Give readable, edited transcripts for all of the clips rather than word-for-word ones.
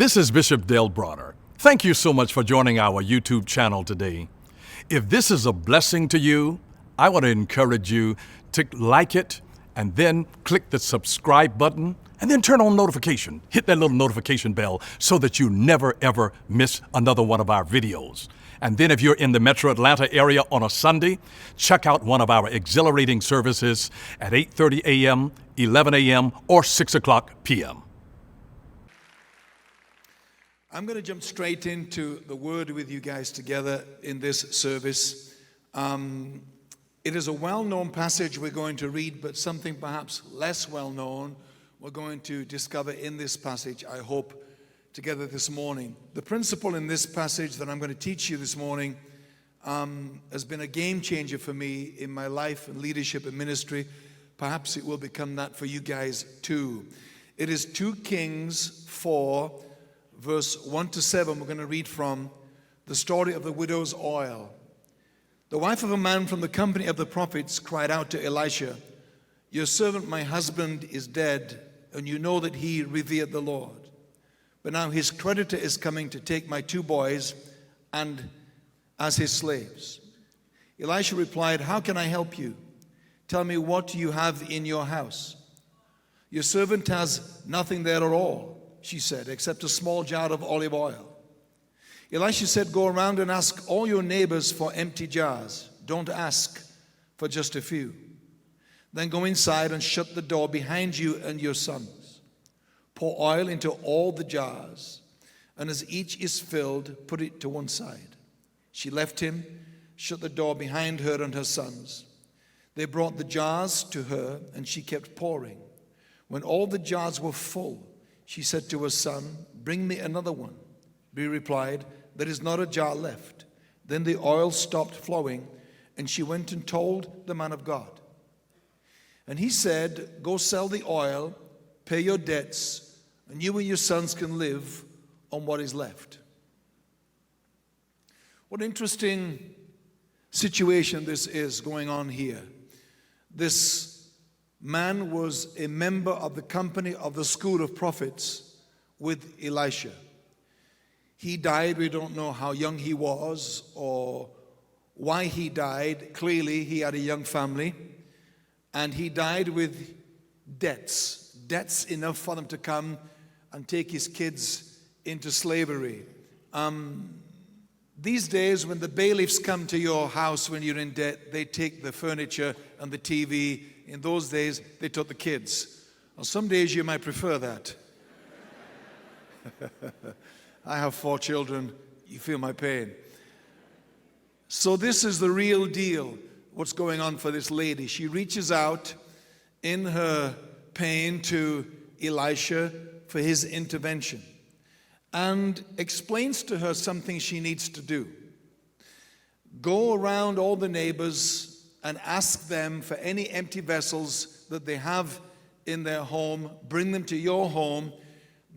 This is Bishop Dale Bronner. Thank you so much for joining our YouTube channel today. If this is a blessing to you, I want to encourage you to like it and then click the subscribe button and then turn on notification. Hit that little notification bell so that you never ever miss another one of our videos. And then if you're in the Metro Atlanta area on a Sunday, check out one of our exhilarating services at 8:30 a.m., 11 a.m., or 6 o'clock p.m. I'm going to jump straight into the Word with you guys together in this service. It is a well-known passage we're going to read, but something perhaps less well-known we're going to discover in this passage, I hope, together this morning. The principle in this passage that I'm going to teach you this morning has been a game changer for me in my life and leadership and ministry. Perhaps it will become that for you guys too. It is 2 Kings 4, verse 1 to 7. We're going to read from the story of the widow's oil. The wife of a man from the company of the prophets cried out to Elisha, "Your servant, my husband, is dead, and you know that he revered the Lord. But now his creditor is coming to take my 2 boys and as his slaves." Elisha replied, "How can I help you? Tell me what you have in your house." "Your servant has nothing there at all," she said, "except a small jar of olive oil." Elisha said, "Go around and ask all your neighbors for empty jars. Don't ask for just a few. Then go inside and shut the door behind you and your sons. Pour oil into all the jars, and as each is filled, put it to one side." She left him, shut the door behind her and her sons. They brought the jars to her, and she kept pouring. When all the jars were full, she said to her son, "Bring me another one." He replied, "There is not a jar left." Then the oil stopped flowing, and she went and told the man of God. And he said, "Go sell the oil, pay your debts, and you and your sons can live on what is left." What an interesting situation this is going on here. This man was a member of the company of the school of prophets with Elisha. He died. We don't know how young he was or why he died. Clearly, he had a young family. And he died with debts enough for them to come and take his kids into slavery. These days, when the bailiffs come to your house when you're in debt, they take the furniture and the TV. In those days, they took the kids. Well, some days you might prefer that. I have 4 children. You feel my pain. So this is the real deal, what's going on for this lady. She reaches out in her pain to Elisha for his intervention and explains to her something she needs to do. Go around all the neighbors and ask them for any empty vessels that they have in their home. Bring them to your home.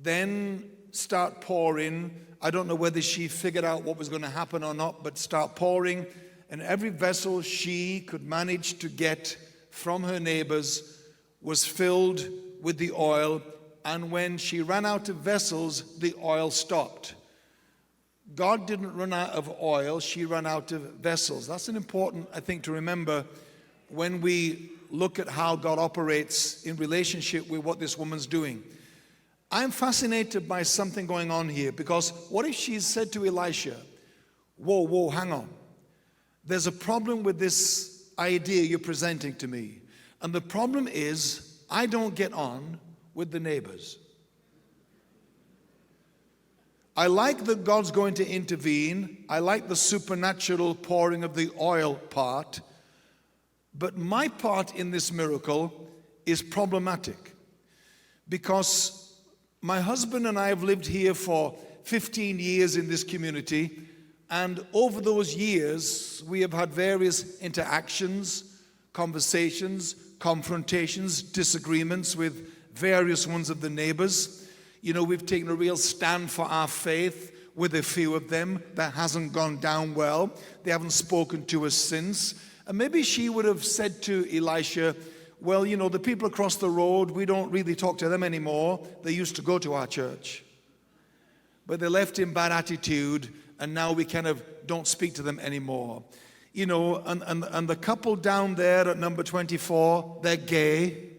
Then start pouring. I don't know whether she figured out what was going to happen or not, but start pouring. And every vessel she could manage to get from her neighbors was filled with the oil. And when she ran out of vessels, the oil stopped. God didn't run out of oil, she ran out of vessels. That's an important, I think, to remember when we look at how God operates in relationship with what this woman's doing. I'm fascinated by something going on here, because what if she said to Elisha, whoa, hang on. There's a problem with this idea you're presenting to me. And the problem is, I don't get on with the neighbors. I like that God's going to intervene. I like the supernatural pouring of the oil part. But my part in this miracle is problematic, because my husband and I have lived here for 15 years in this community, and over those years, we have had various interactions, conversations, confrontations, disagreements with various ones of the neighbors. You know, we've taken a real stand for our faith with a few of them. That hasn't gone down well. They haven't spoken to us since. And maybe she would have said to Elisha, well, you know, the people across the road, we don't really talk to them anymore. They used to go to our church. but they left in bad attitude, and now we kind of don't speak to them anymore. You know, and the couple down there at number 24, they're gay.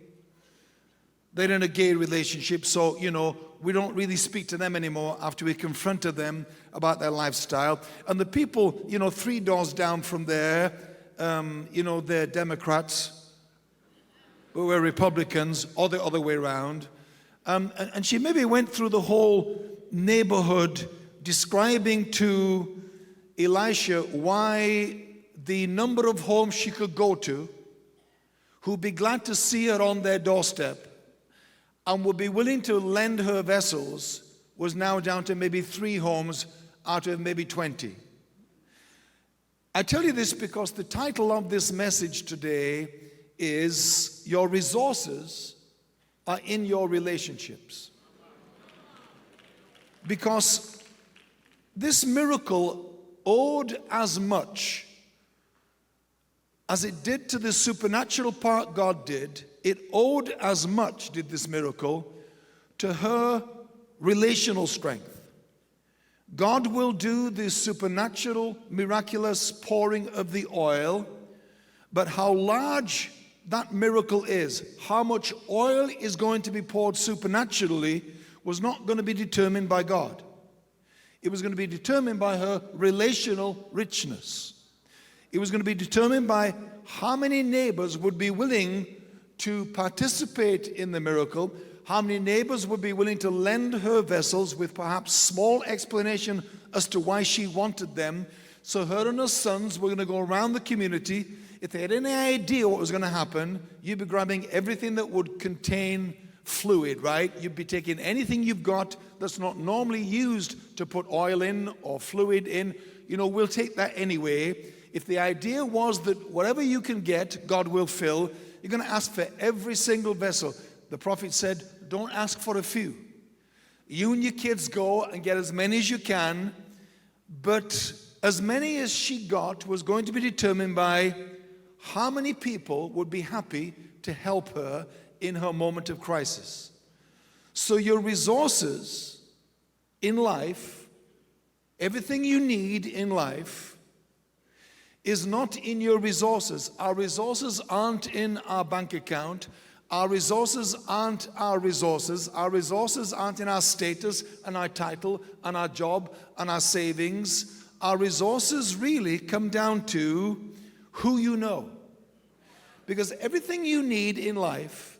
They're in a gay relationship, so, you know, we don't really speak to them anymore after we confronted them about their lifestyle. And the people, you know, 3 doors down from there, you know, they're Democrats, we're Republicans, or the other way around. And she maybe went through the whole neighborhood describing to Elisha why the number of homes she could go to who'd be glad to see her on their doorstep and would be willing to lend her vessels was now down to maybe 3 homes out of maybe 20. I tell you this because the title of this message today is Your Resources Are in Your Relationships. Because this miracle owed as much as it did to the supernatural part God did, it owed as much, did this miracle, to her relational strength. God will do the supernatural, miraculous pouring of the oil, but how large that miracle is, how much oil is going to be poured supernaturally, was not going to be determined by God. It was going to be determined by her relational richness. It was going to be determined by how many neighbors would be willing to participate in the miracle, how many neighbors would be willing to lend her vessels with perhaps small explanation as to why she wanted them. So her and her sons were going to go around the community. If they had any idea what was going to happen, you'd be grabbing everything that would contain fluid, right? You'd be taking anything you've got that's not normally used to put oil in or fluid in. You know, we'll take that anyway. If the idea was that whatever you can get, God will fill, you're going to ask for every single vessel. The prophet said, don't ask for a few. You and your kids go and get as many as you can, but as many as she got was going to be determined by how many people would be happy to help her in her moment of crisis. So your resources in life, everything you need in life, is not in your resources. Our resources aren't in our bank account. Our resources aren't our resources. Our resources aren't in our status and our title and our job and our savings. Our resources really come down to who you know. Because everything you need in life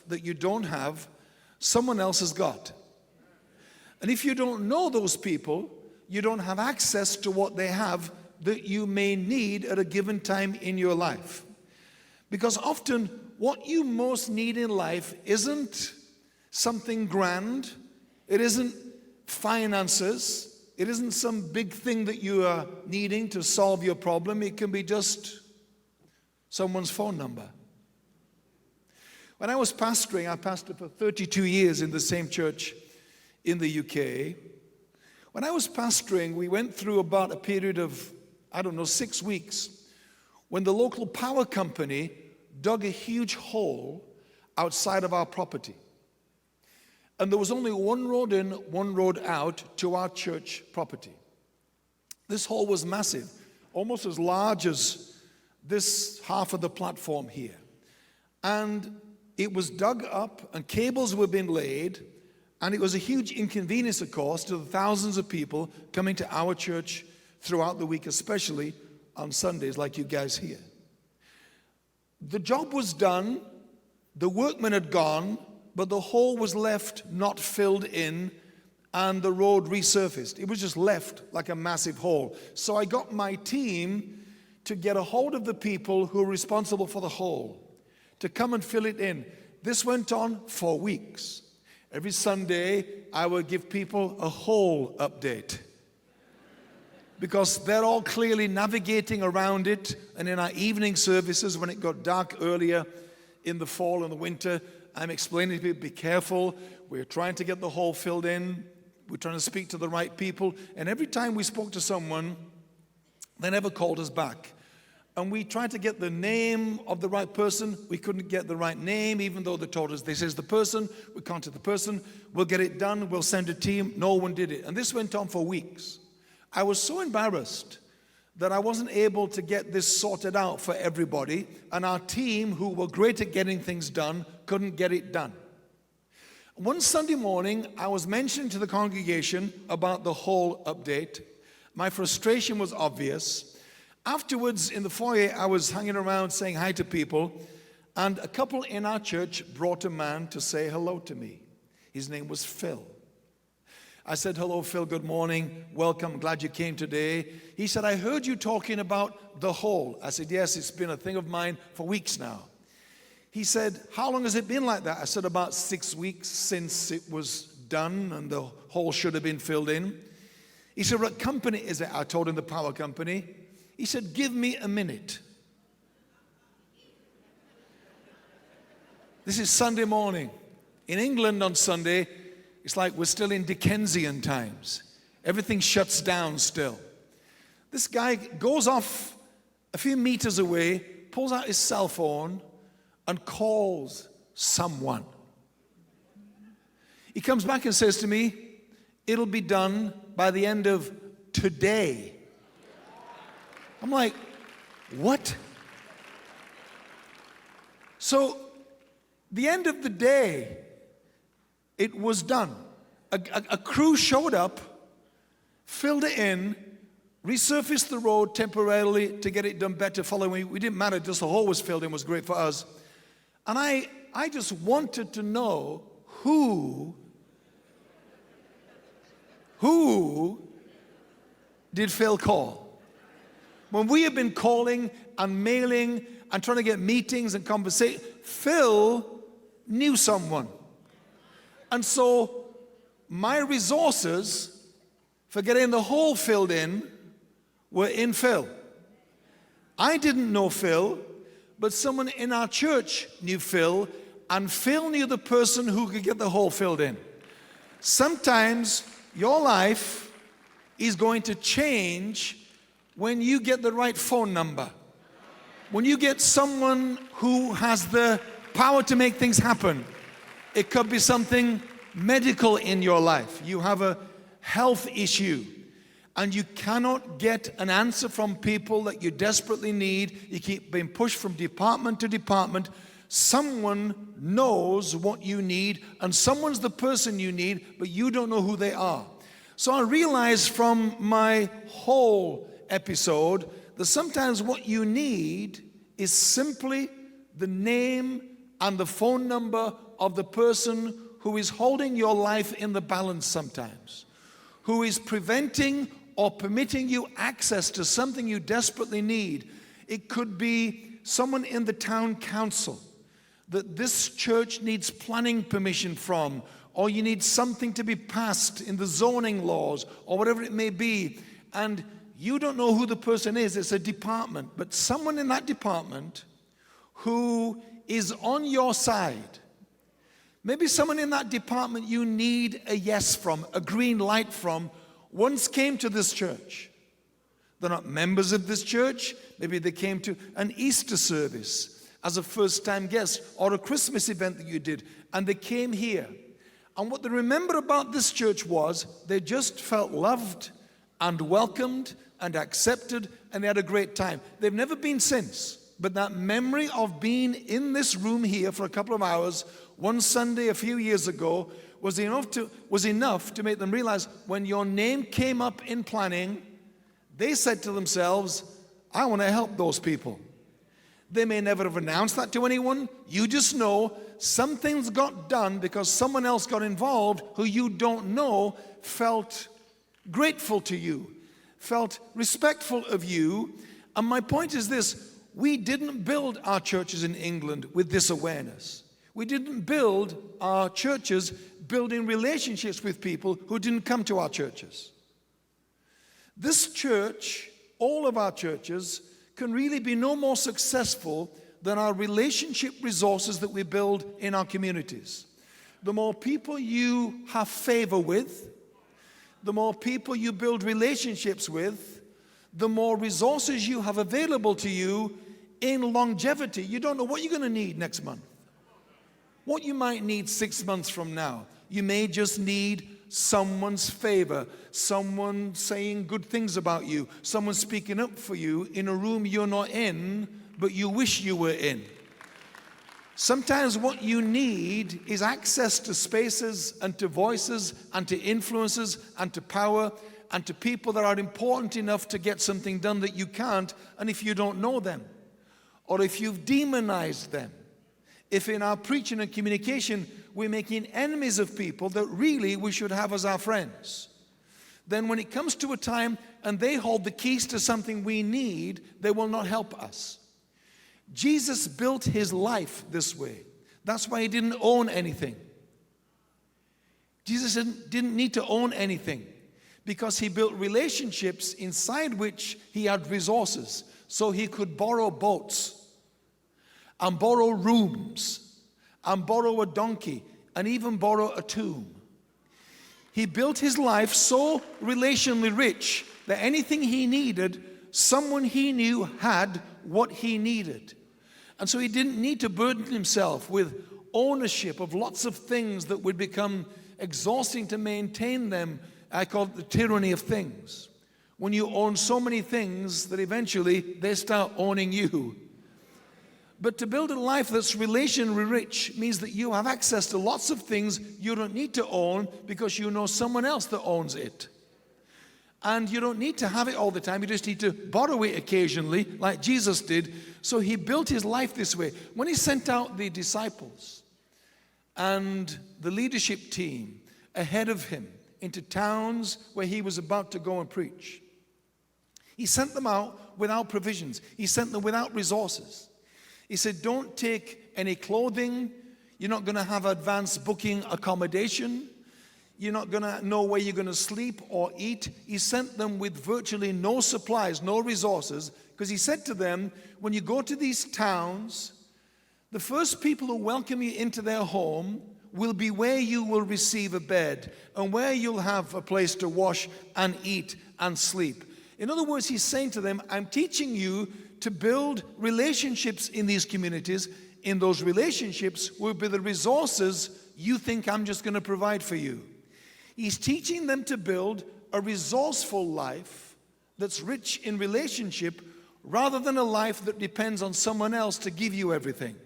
that you don't have, someone else has got. And if you don't know those people, you don't have access to what they have that you may need at a given time in your life. Because often what you most need in life isn't something grand, it isn't finances, it isn't some big thing that you are needing to solve your problem. It can be just someone's phone number. When I was pastoring, I pastored for 32 years in the same church in the UK. When I was pastoring, we went through about a period of, 6 weeks, when the local power company dug a huge hole outside of our property. And there was only one road in, one road out to our church property. This hole was massive, almost as large as this half of the platform here. And it was dug up and cables were being laid, and it was a huge inconvenience, of course, to the thousands of people coming to our church throughout the week, especially on Sundays like you guys here. The job was done, the workmen had gone, but the hole was left not filled in and the road resurfaced. It was just left like a massive hole. So I got my team to get a hold of the people who were responsible for the hole to come and fill it in. This went on for weeks. Every Sunday, I would give people a hole update because they're all clearly navigating around it. And in our evening services, when it got dark earlier in the fall and the winter, I'm explaining to people, be careful. We're trying to get the hole filled in. We're trying to speak to the right people. And every time we spoke to someone, they never called us back. And we tried to get the name of the right person. We couldn't get the right name, even though they told us this is the person. We contacted the person. We'll get it done. We'll send a team. No one did it. And this went on for weeks. I was so embarrassed that I wasn't able to get this sorted out for everybody. And our team, who were great at getting things done, couldn't get it done. One Sunday morning, I was mentioning to the congregation about the whole update. My frustration was obvious. Afterwards, in the foyer, I was hanging around saying hi to people, and a couple in our church brought a man to say hello to me. His name was Phil. I said, hello, Phil, good morning, welcome, glad you came today. He said, I heard you talking about the whole. I said, yes, it's been a thing of mine for weeks now. He said, how long has it been like that? I said, about 6 weeks since it was done and the hole should have been filled in. He said, what company is it? I told him the power company. He said, give me a minute. This is Sunday morning. In England on Sunday, it's like we're still in Dickensian times. Everything shuts down still. This guy goes off a few meters away, pulls out his cell phone, and calls someone. He comes back and says to me, it'll be done by the end of today. I'm like, what? So, the end of the day, it was done. A crew showed up, filled it in, resurfaced the road temporarily to get it done better following. We didn't matter, just the hole was filled in, was great for us. And I just wanted to know who did Phil call? When we have been calling and mailing and trying to get meetings and conversation, Phil knew someone. And so my resources for getting the hole filled in were in Phil. I didn't know Phil, but someone in our church knew Phil, and Phil knew the person who could get the hole filled in. Sometimes your life is going to change when you get the right phone number. When you get someone who has the power to make things happen. It could be something medical in your life. You have a health issue and you cannot get an answer from people that you desperately need. You keep being pushed from department to department. Someone knows what you need, and someone's the person you need, but you don't know who they are. So I realized from my whole episode that sometimes what you need is simply the name and the phone number of the person who is holding your life in the balance sometimes, who is preventing or permitting you access to something you desperately need. It could be someone in the town council that this church needs planning permission from, or you need something to be passed in the zoning laws, or whatever it may be, and you don't know who the person is. It's a department, but someone in that department who is on your side. Maybe someone in that department you need a yes from, a green light from, once came to this church. They're not members of this church. Maybe they came to an Easter service as a first-time guest, or a Christmas event that you did, and they came here. And what they remember about this church was they just felt loved and welcomed and accepted, and they had a great time. They've never been since, but that memory of being in this room here for a couple of hours one Sunday a few years ago was enough to make them realize when your name came up in planning, they said to themselves, I want to help those people. They may never have announced that to anyone. You just know some things got done because someone else got involved who you don't know felt grateful to you, felt respectful of you. And my point is this: we didn't build our churches in England with this awareness. We didn't build our churches building relationships with people who didn't come to our churches. This church, all of our churches, can really be no more successful than our relationship resources that we build in our communities. The more people you have favor with, the more people you build relationships with, the more resources you have available to you in longevity. You don't know what you're going to need next month, what you might need 6 months from now. You may just need someone's favor, someone saying good things about you, someone speaking up for you in a room you're not in, but you wish you were in. Sometimes what you need is access to spaces and to voices and to influences and to power and to people that are important enough to get something done that you can't, and if you don't know them, or if you've demonized them, if in our preaching and communication we're making enemies of people that really we should have as our friends, then when it comes to a time and they hold the keys to something we need, they will not help us. Jesus built his life this way. That's why he didn't own anything. Jesus didn't need to own anything, because he built relationships inside which he had resources. So he could borrow boats and borrow rooms and borrow a donkey and even borrow a tomb. He built his life so relationally rich that anything he needed, someone he knew had what he needed. And so he didn't need to burden himself with ownership of lots of things that would become exhausting to maintain them. I call it the tyranny of things. When you own so many things that eventually they start owning you. But to build a life that's relationally rich means that you have access to lots of things you don't need to own because you know someone else that owns it. And you don't need to have it all the time. You just need to borrow it occasionally, like Jesus did. So he built his life this way. When he sent out the disciples and the leadership team ahead of him into towns where he was about to go and preach, he sent them out without provisions. He sent them without resources. He said, don't take any clothing. You're not going to have advanced booking accommodation. You're not going to know where you're going to sleep or eat. He sent them with virtually no supplies, no resources, because he said to them, when you go to these towns, the first people who welcome you into their home will be where you will receive a bed and where you'll have a place to wash and eat and sleep. In other words, he's saying to them, I'm teaching you to build relationships in these communities. In those relationships will be the resources you think I'm just going to provide for you. He's teaching them to build a resourceful life that's rich in relationship rather than a life that depends on someone else to give you everything.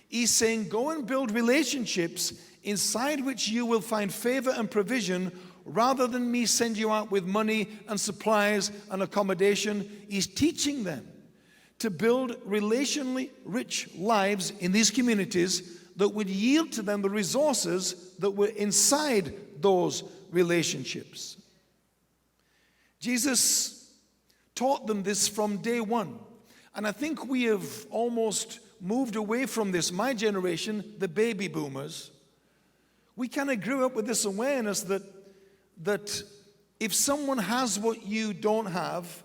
He's saying, go and build relationships inside which you will find favor and provision rather than me send you out with money and supplies and accommodation. He's teaching them to build relationally rich lives in these communities that would yield to them the resources that were inside those relationships. Jesus taught them this from day one. And I think we have almost moved away from this. My generation, the baby boomers, we kind of grew up with this awareness that if someone has what you don't have,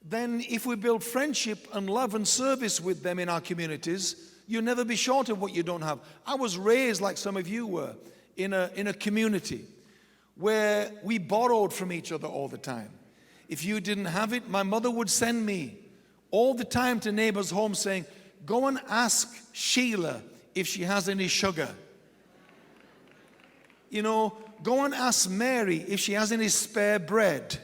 then if we build friendship and love and service with them in our communities, you'll never be short of what you don't have. I was raised, like some of you were, in a community where we borrowed from each other all the time. If you didn't have it, my mother would send me all the time to neighbors' homes saying, go and ask Sheila if she has any sugar. You know, go and ask Mary if she has any spare bread.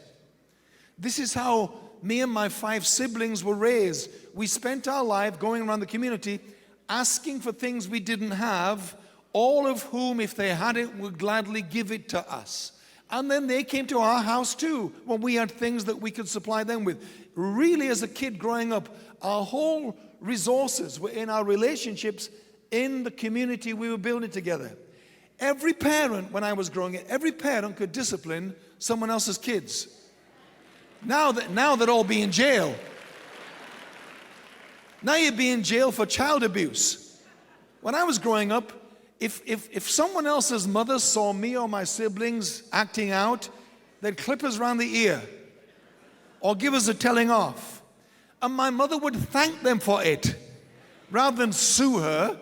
This is how me and my 5 siblings were raised. We spent our life going around the community asking for things we didn't have, all of whom, if they had it, would gladly give it to us. And then they came to our house too when we had things that we could supply them with. Really, as a kid growing up, our whole resources were in our relationships in the community we were building together. Every parent, when I was growing up, every parent could discipline someone else's kids. Now they'd all be in jail. Now you'd be in jail for child abuse. When I was growing up, if someone else's mother saw me or my siblings acting out, they'd clip us around the ear or give us a telling off. And my mother would thank them for it rather than sue her.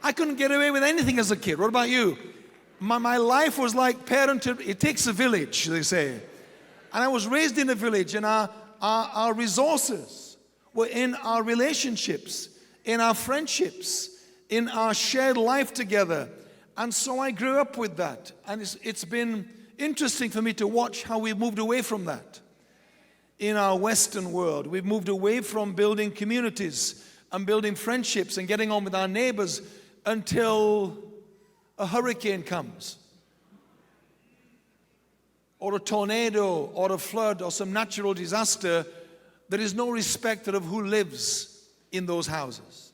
I couldn't get away with anything as a kid. What about you? My life was like parenthood. It takes a village, they say. And I was raised in a village, and our resources were in our relationships, in our friendships, in our shared life together. And so I grew up with that. And it's been interesting for me to watch how we've moved away from that. In our Western world, we've moved away from building communities and building friendships and getting on with our neighbors until a hurricane comes, or a tornado, or a flood, or some natural disaster. There is no respect of who lives in those houses.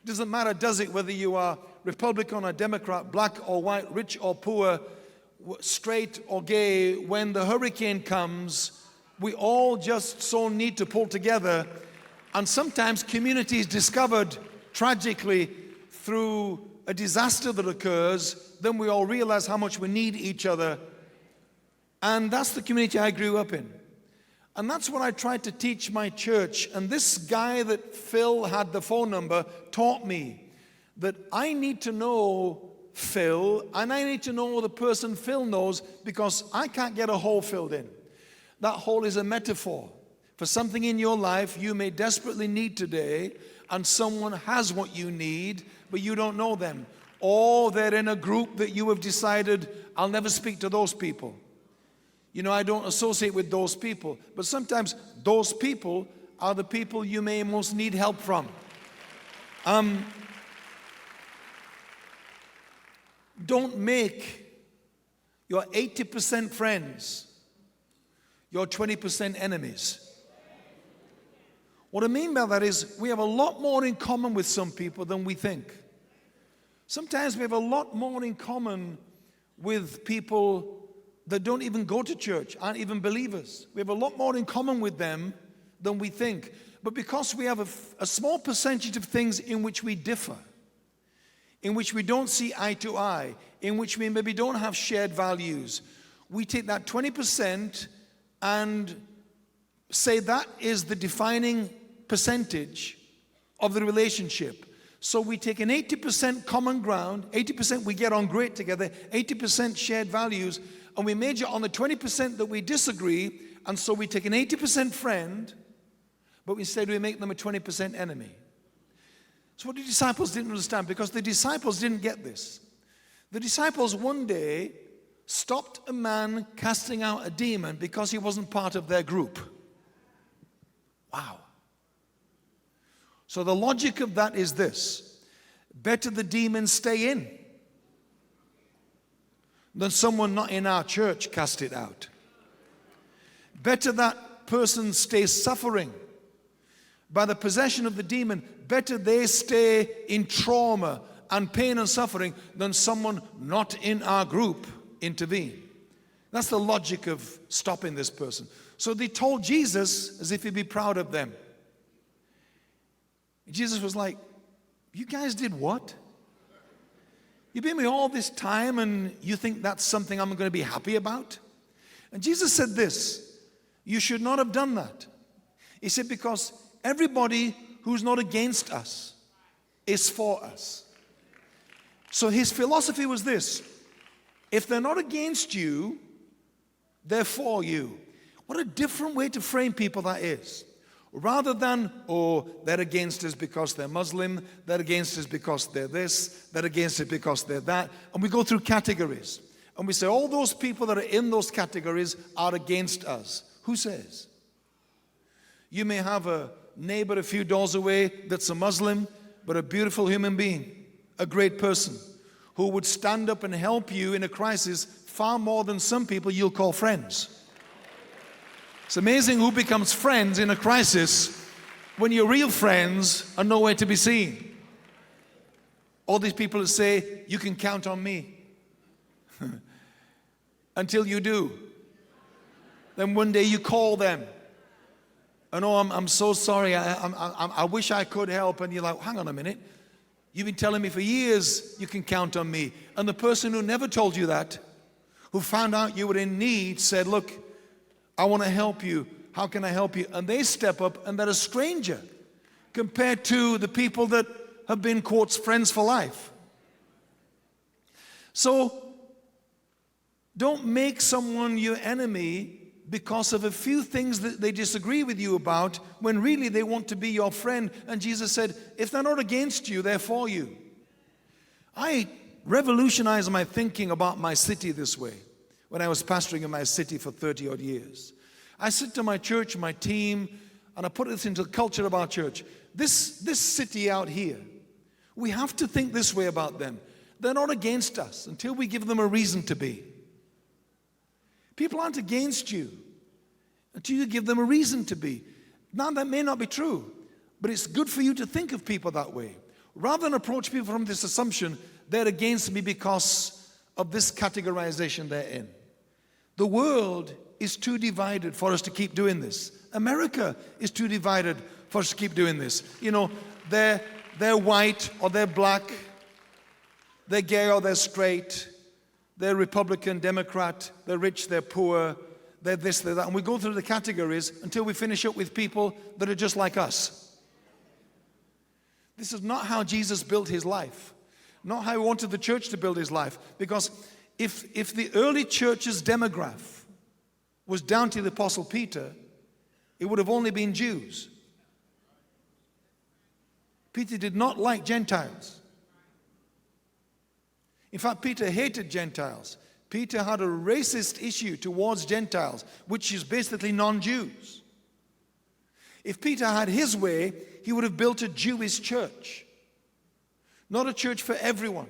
It doesn't matter, does it, whether you are Republican or Democrat, black or white, rich or poor, straight or gay. When the hurricane comes, we all just so need to pull together. And sometimes community is discovered tragically through a disaster that occurs. Then we all realize how much we need each other. And that's the community I grew up in. And that's what I tried to teach my church. And this guy that Phil had the phone number taught me that I need to know Phil, and I need to know the person Phil knows, because I can't get a hole filled in. That hole is a metaphor for something in your life you may desperately need today, and someone has what you need, but you don't know them. Or they're in a group that you have decided, I'll never speak to those people. You know, I don't associate with those people. But sometimes those people are the people you may most need help from. Don't make your 80% friends your 20% enemies. What I mean by that is we have a lot more in common with some people than we think. Sometimes we have a lot more in common with people that don't even go to church, aren't even believers. We have a lot more in common with them than we think. But because we have a small percentage of things in which we differ, in which we don't see eye to eye, in which we maybe don't have shared values, we take that 20% and say that is the defining percentage of the relationship. So we take an 80% common ground, 80% we get on great together, 80% shared values, and we major on the 20% that we disagree, and so we take an 80% friend, but instead we make them a 20% enemy. So what the disciples didn't understand, because the disciples didn't get this. The disciples one day stopped a man casting out a demon because he wasn't part of their group. Wow. So the logic of that is this: better the demon stay in than someone not in our church cast it out. Better that person stays suffering by the possession of the demon. Better they stay in trauma and pain and suffering than someone not in our group intervene. That's the logic of stopping this person. So they told Jesus as if he'd be proud of them. Jesus was like, you guys did what? You've been with me all this time and you think that's something I'm going to be happy about? And Jesus said this: you should not have done that. He said, because everybody who's not against us is for us. So his philosophy was this: if they're not against you, they're for you. What a different way to frame people that is. Rather than, oh, they're against us because they're Muslim, they're against us because they're this, they're against us because they're that. And we go through categories. And we say all those people that are in those categories are against us. Who says? You may have a neighbor a few doors away that's a Muslim, but a beautiful human being, a great person, who would stand up and help you in a crisis far more than some people you'll call friends. It's amazing who becomes friends in a crisis when your real friends are nowhere to be seen. All these people that say, you can count on me. Until you do. Then one day you call them. And oh, I'm so sorry, I wish I could help. And you're like, hang on a minute. You've been telling me for years you can count on me. And the person who never told you that, who found out you were in need, said, look, I want to help you. How can I help you? And they step up, and they're a stranger compared to the people that have been, quotes, friends for life. So don't make someone your enemy because of a few things that they disagree with you about, when really they want to be your friend. And Jesus said, if they're not against you, they're for you. I revolutionized my thinking about my city this way when I was pastoring in my city for 30 odd years. I said to my church, my team, and I put this into the culture of our church. This city out here, we have to think this way about them. They're not against us until we give them a reason to be. People aren't against you until you give them a reason to be. Now, that may not be true, but it's good for you to think of people that way. Rather than approach people from this assumption, they're against me because of this categorization they're in. The world is too divided for us to keep doing this. America is too divided for us to keep doing this. You know, they're white or they're black, they're gay or they're straight, they're Republican, Democrat, they're rich, they're poor, they're this, they're that. And we go through the categories until we finish up with people that are just like us. This is not how Jesus built his life, not how he wanted the church to build his life. Because if the early church's demograph was down to the Apostle Peter, it would have only been Jews. Peter did not like Gentiles. In fact, Peter hated Gentiles. Peter had a racist issue towards Gentiles, which is basically non-Jews. If Peter had his way, he would have built a Jewish church, not a church for everyone.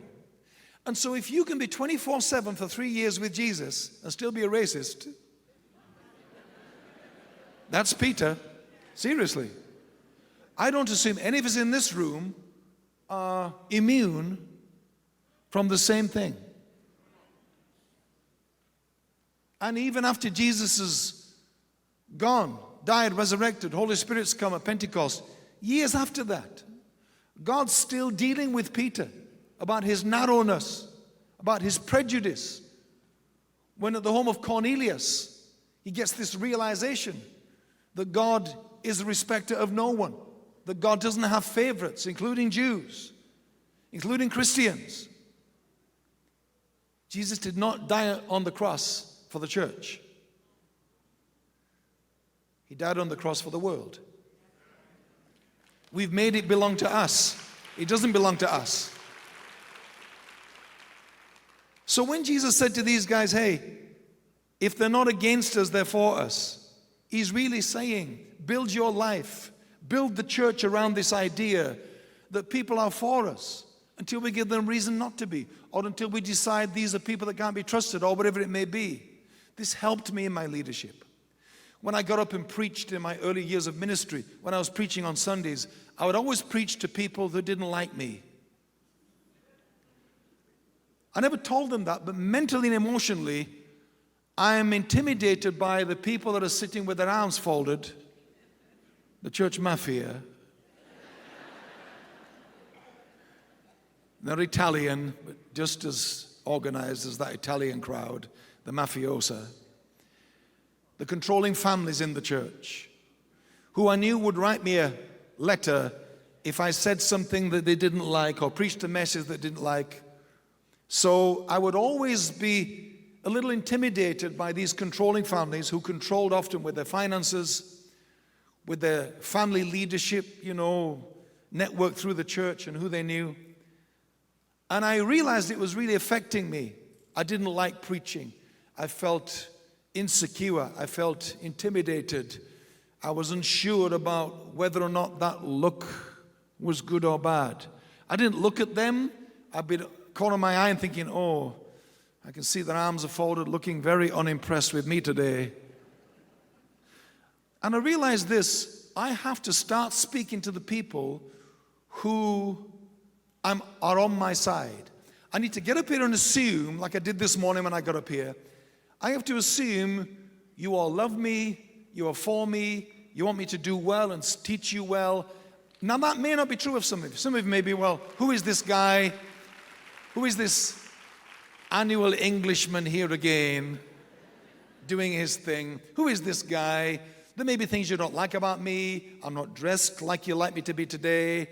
And so if you can be 24/7 for 3 years with Jesus and still be a racist, that's Peter. Seriously. I don't assume any of us in this room are immune from the same thing. And even after Jesus is gone, died, resurrected, Holy Spirit's come at Pentecost, years after that, God's still dealing with Peter about his narrowness, about his prejudice. When at the home of Cornelius, he gets this realization that God is a respecter of no one, that God doesn't have favorites, including Jews, including Christians. Jesus did not die on the cross for the church. He died on the cross for the world. We've made it belong to us. It doesn't belong to us. So when Jesus said to these guys, hey, if they're not against us, they're for us, he's really saying, build your life, build the church around this idea that people are for us until we give them reason not to be, or until we decide these are people that can't be trusted, or whatever it may be. This helped me in my leadership. When I got up and preached in my early years of ministry, when I was preaching on Sundays, I would always preach to people who didn't like me. I never told them that, but mentally and emotionally, I am intimidated by the people that are sitting with their arms folded, the church mafia. They're Italian, but just as organized as that Italian crowd, the mafiosa. The controlling families in the church, who I knew would write me a letter if I said something that they didn't like or preached a message that they didn't like. So I would always be a little intimidated by these controlling families who controlled often with their finances, with their family leadership, network through the church and who they knew. And I realized it was really affecting me. I didn't like preaching. I felt insecure. I felt intimidated. I was unsure about whether or not that look was good or bad. I didn't look at them. I'd be corner of my eye and thinking, oh, I can see their arms are folded, looking very unimpressed with me today. And I realized this, I have to start speaking to the people who are on my side. I need to get up here and assume, like I did this morning when I got up here, I have to assume you all love me, you are for me, you want me to do well and teach you well. Now that may not be true of some of you. Some of you may be, well, who is this guy? Who is this annual Englishman here again doing his thing? Who is this guy? There may be things you don't like about me. I'm not dressed like you like me to be today.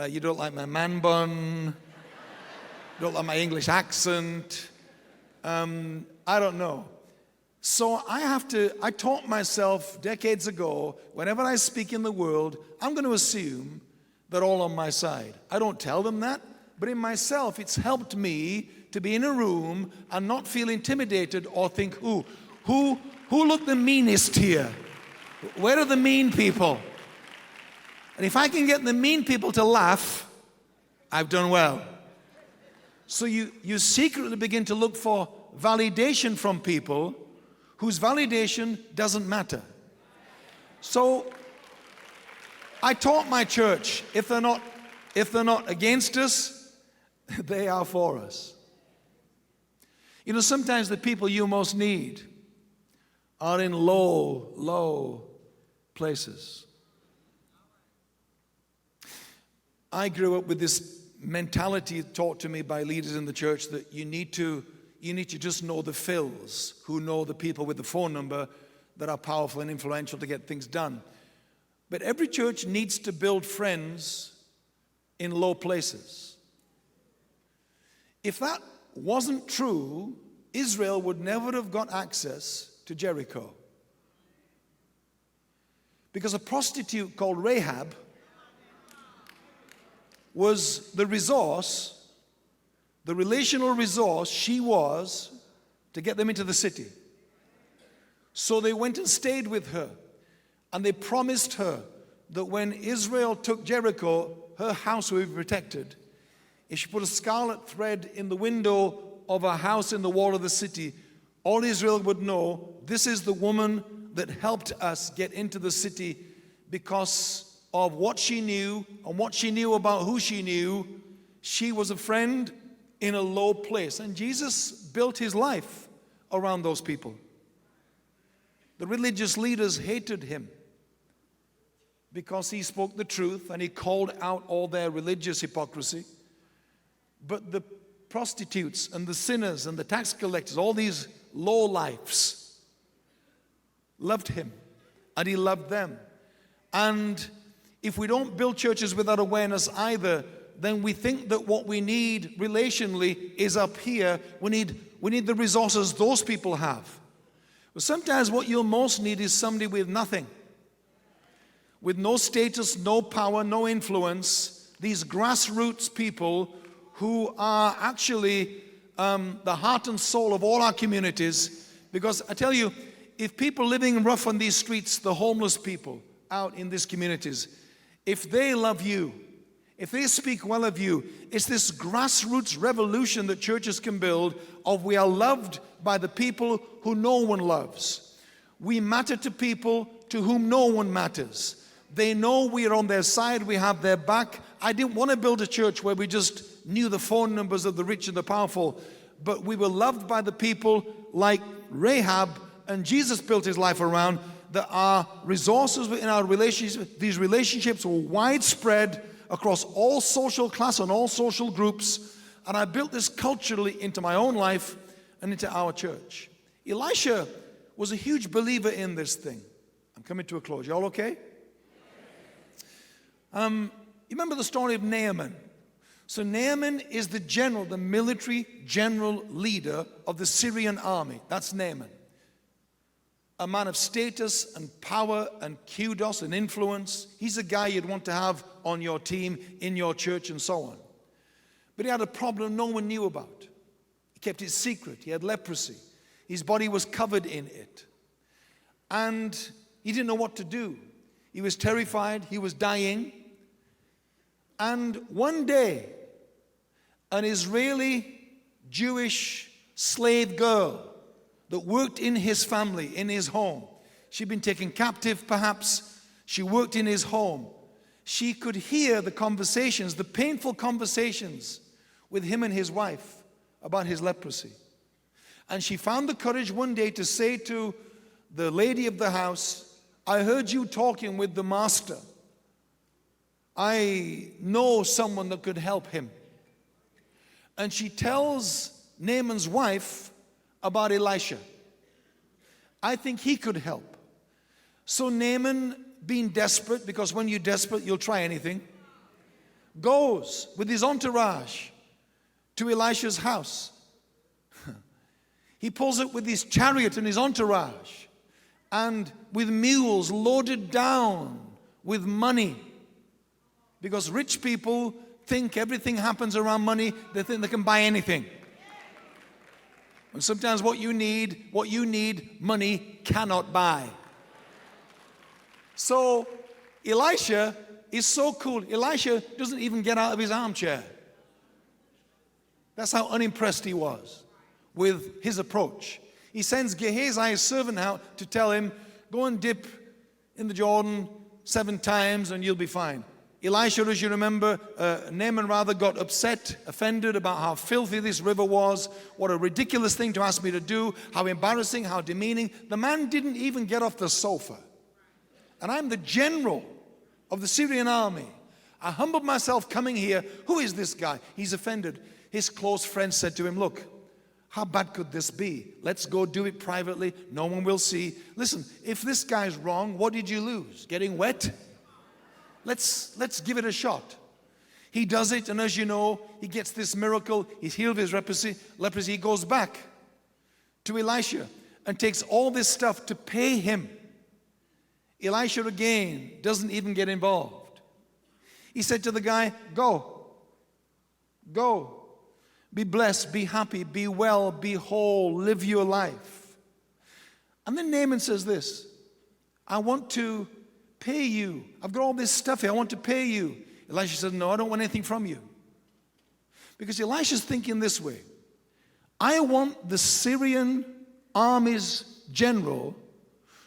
You don't like my man bun. You don't like my English accent. I don't know. So I taught myself decades ago, whenever I speak in the world, I'm going to assume they're all on my side. I don't tell them that, but in myself, it's helped me to be in a room and not feel intimidated or think, who looked the meanest here? Where are the mean people? And if I can get the mean people to laugh, I've done well. So you secretly begin to look for validation from people whose validation doesn't matter. So I taught my church, if they're not against us, they are for us. You know, sometimes the people you most need are in low places. I grew up with this mentality taught to me by leaders in the church that you need to just know the fills, who know the people with the phone number that are powerful and influential to get things done. But every church needs to build friends in low places. If that wasn't true, Israel would never have got access to Jericho. Because a prostitute called Rahab was the resource, the relational resource she was to get them into the city. So they went and stayed with her, and they promised her that when Israel took Jericho, her house would be protected. If she put a scarlet thread in the window of a house in the wall of the city, all Israel would know, this is the woman that helped us get into the city because of what she knew and what she knew about who she knew. She was a friend in a low place. And Jesus built his life around those people. The religious leaders hated him because he spoke the truth and he called out all their religious hypocrisy. But the prostitutes and the sinners and the tax collectors, all these low lives, loved him and he loved them. And if we don't build churches with that awareness either, then we think that what we need relationally is up here. We need the resources those people have. But sometimes what you'll most need is somebody with nothing, with no status, no power, no influence. These grassroots people who are actually the heart and soul of all our communities. Because I tell you, if people living rough on these streets, the homeless people out in these communities, if they love you, if they speak well of you, it's this grassroots revolution that churches can build of we are loved by the people who no one loves. We matter to people to whom no one matters. They know we are on their side, we have their back. I didn't want to build a church where we just knew the phone numbers of the rich and the powerful, but we were loved by the people like Rahab, and Jesus built his life around. There are resources in our relationships. These relationships were widespread across all social class and all social groups, and I built this culturally into my own life and into our church. Elisha was a huge believer in this thing. I'm coming to a close. You all okay? You remember the story of Naaman? So Naaman is the general, the military general leader of the Syrian army. That's Naaman. A man of status and power and kudos and influence. He's a guy you'd want to have on your team, in your church, and so on. But he had a problem no one knew about. He kept it secret. He had leprosy. His body was covered in it. And he didn't know what to do. He was terrified. He was dying. And one day, an Israeli Jewish slave girl that worked in his family, in his home. She'd been taken captive, perhaps. She worked in his home. She could hear the conversations, the painful conversations with him and his wife about his leprosy. And she found the courage one day to say to the lady of the house, I heard you talking with the master. I know someone that could help him. And she tells Naaman's wife about Elisha. I think he could help. So Naaman, being desperate, because when you're desperate, you'll try anything, goes with his entourage to Elisha's house. He pulls up with his chariot and his entourage, and with mules loaded down with money. Because rich people think everything happens around money. They think they can buy anything. And sometimes what you need, money cannot buy. So Elisha is so cool. Elisha doesn't even get out of his armchair. That's how unimpressed he was with his approach. He sends Gehazi, his servant, out to tell him, go and dip in the Jordan 7 times and you'll be fine. Elisha, as you remember, Naaman rather got upset, offended about how filthy this river was, what a ridiculous thing to ask me to do, how embarrassing, how demeaning. The man didn't even get off the sofa. And I'm the general of the Syrian army. I humbled myself coming here. Who is this guy? He's offended. His close friend said to him, look, how bad could this be? Let's go do it privately. No one will see. Listen, if this guy's wrong, what did you lose? Getting wet? Let's give it a shot. He does it, and as you know, he gets this miracle. He's healed of his leprosy. He goes back to Elisha and takes all this stuff to pay him. Elisha again doesn't even get involved. He said to the guy, go, be blessed, be happy, be well, be whole, live your life. And then Naaman says this, I want to pay you. I've got all this stuff here. I want to pay you. Elisha said, no, I don't want anything from you. Because Elisha's thinking this way. I want the Syrian army's general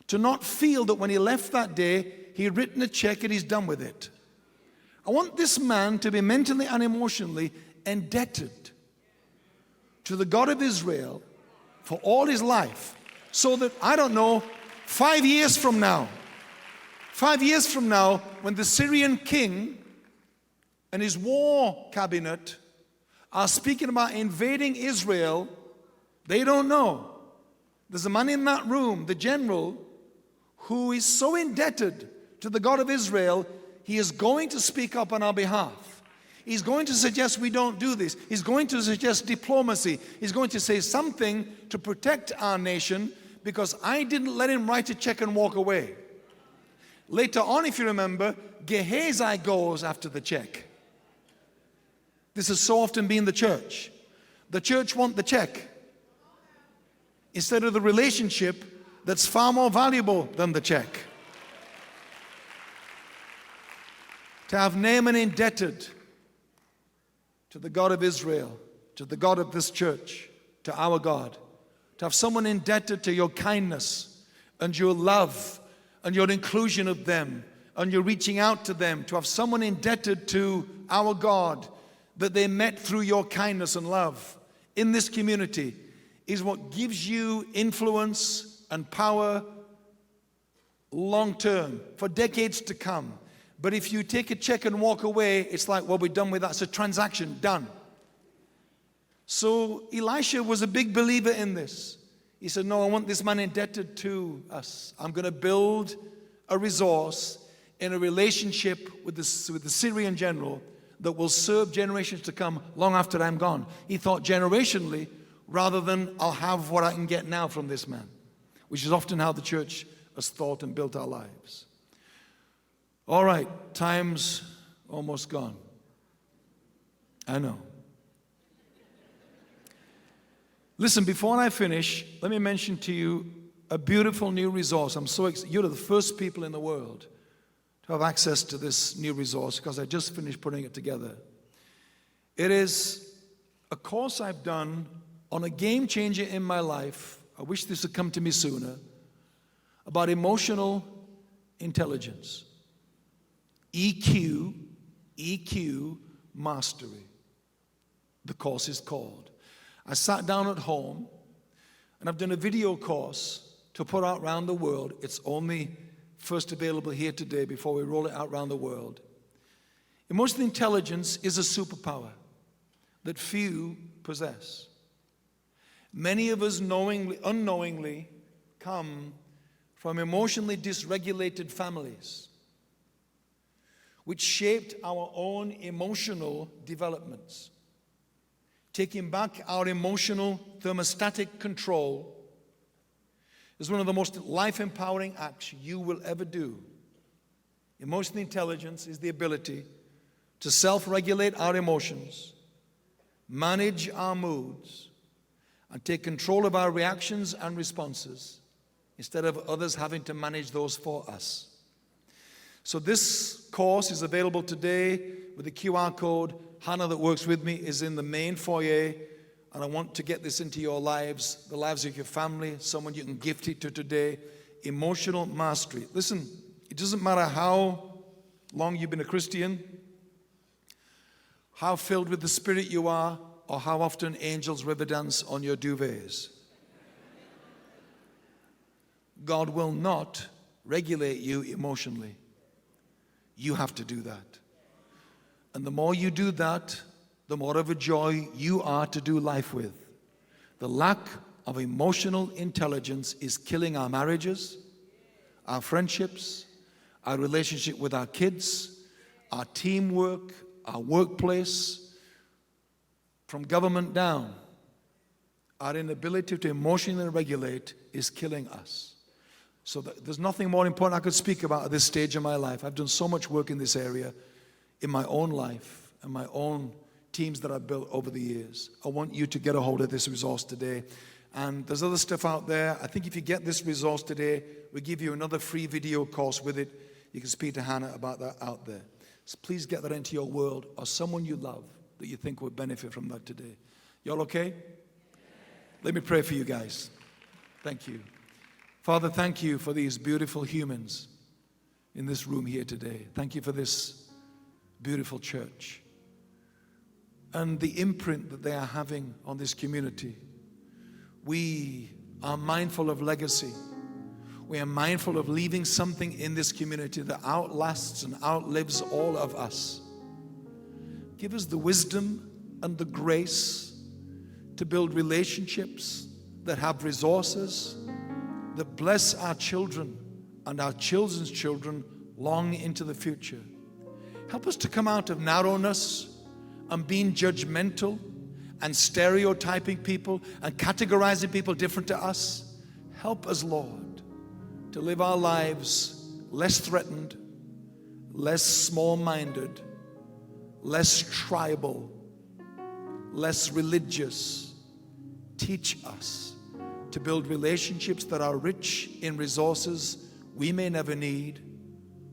to not feel that when he left that day, he had written a check and he's done with it. I want this man to be mentally and emotionally indebted to the God of Israel for all his life, so that, I don't know, 5 years from now, when the Syrian king and his war cabinet are speaking about invading Israel, they don't know. There's a man in that room, the general, who is so indebted to the God of Israel, he is going to speak up on our behalf. He's going to suggest we don't do this. He's going to suggest diplomacy. He's going to say something to protect our nation, because I didn't let him write a check and walk away. Later on, if you remember, Gehazi goes after the check. This has so often been the church. The church wants the check instead of the relationship that's far more valuable than the check. To have Naaman indebted to the God of Israel, to the God of this church, to our God. To have someone indebted to your kindness and your love and your inclusion of them and your reaching out to them. To have someone indebted to our God that they met through your kindness and love in this community is what gives you influence and power long term, for decades to come. But if you take a check and walk away, it's like, well, we're done with that. It's a transaction, done. So Elisha was a big believer in this. He said, no, I want this man indebted to us. I'm going to build a resource in a relationship with the Syrian general that will serve generations to come long after I'm gone. He thought generationally rather than I'll have what I can get now from this man, which is often how the church has thought and built our lives. All right, time's almost gone. I know. Listen, before I finish, let me mention to you a beautiful new resource. I'm so excited. You're the first people in the world to have access to this new resource because I just finished putting it together. It is a course I've done on a game changer in my life. I wish this had come to me sooner. About emotional intelligence. EQ mastery. The course is called. I sat down at home and I've done a video course to put out around the world. It's only first available here today before we roll it out around the world. Emotional intelligence is a superpower that few possess. Many of us unknowingly come from emotionally dysregulated families, which shaped our own emotional developments. taking back our emotional thermostatic control is one of the most life-empowering acts you will ever do. Emotional intelligence is the ability to self-regulate our emotions, manage our moods, and take control of our reactions and responses instead of others having to manage those for us. So this course is available today with the QR code. Hannah, that works with me, is in the main foyer, and I want to get this into your lives, the lives of your family, someone you can gift it to today. Emotional mastery. Listen, it doesn't matter how long you've been a Christian, how filled with the Spirit you are, or how often angels river dance on your duvets. God will not regulate you emotionally. You have to do that. And the more you do that, the more of a joy you are to do life with. The lack of emotional intelligence is killing our marriages, our friendships, our relationship with our kids, our teamwork, our workplace, from government down. Our inability to emotionally regulate is killing us. So there's nothing more important I could speak about at this stage of my life. I've done so much work in this area in my own life and my own teams that I've built over the years. I want you to get a hold of this resource today. And there's other stuff out there. I think if you get this resource today, we give you another free video course with it. You can speak to Hannah about that out there. So please get that into your world, or someone you love that you think would benefit from that today. Y'all okay? Let me pray for you guys. Thank you. Father, thank you for these beautiful humans in this room here today. Thank you for this beautiful church and the imprint that they are having on this community. We are mindful of legacy. We are mindful of leaving something in this community that outlasts and outlives all of us. Give us the wisdom and the grace to build relationships that have resources, that bless our children and our children's children long into the future. Help us to come out of narrowness and being judgmental and stereotyping people and categorizing people different to us. Help us, Lord, to live our lives less threatened, less small-minded, less tribal, less religious. Teach us to build relationships that are rich in resources we may never need,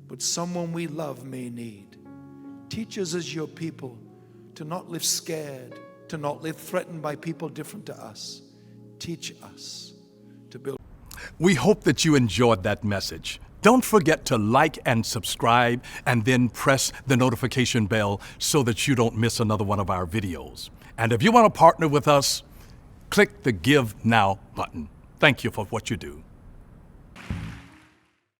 but someone we love may need. Teach us as your people to not live scared, to not live threatened by people different to us. Teach us to build. We hope that you enjoyed that message. Don't forget to like and subscribe, and then press the notification bell so that you don't miss another one of our videos. And if you want to partner with us, click the Give Now button. Thank you for what you do.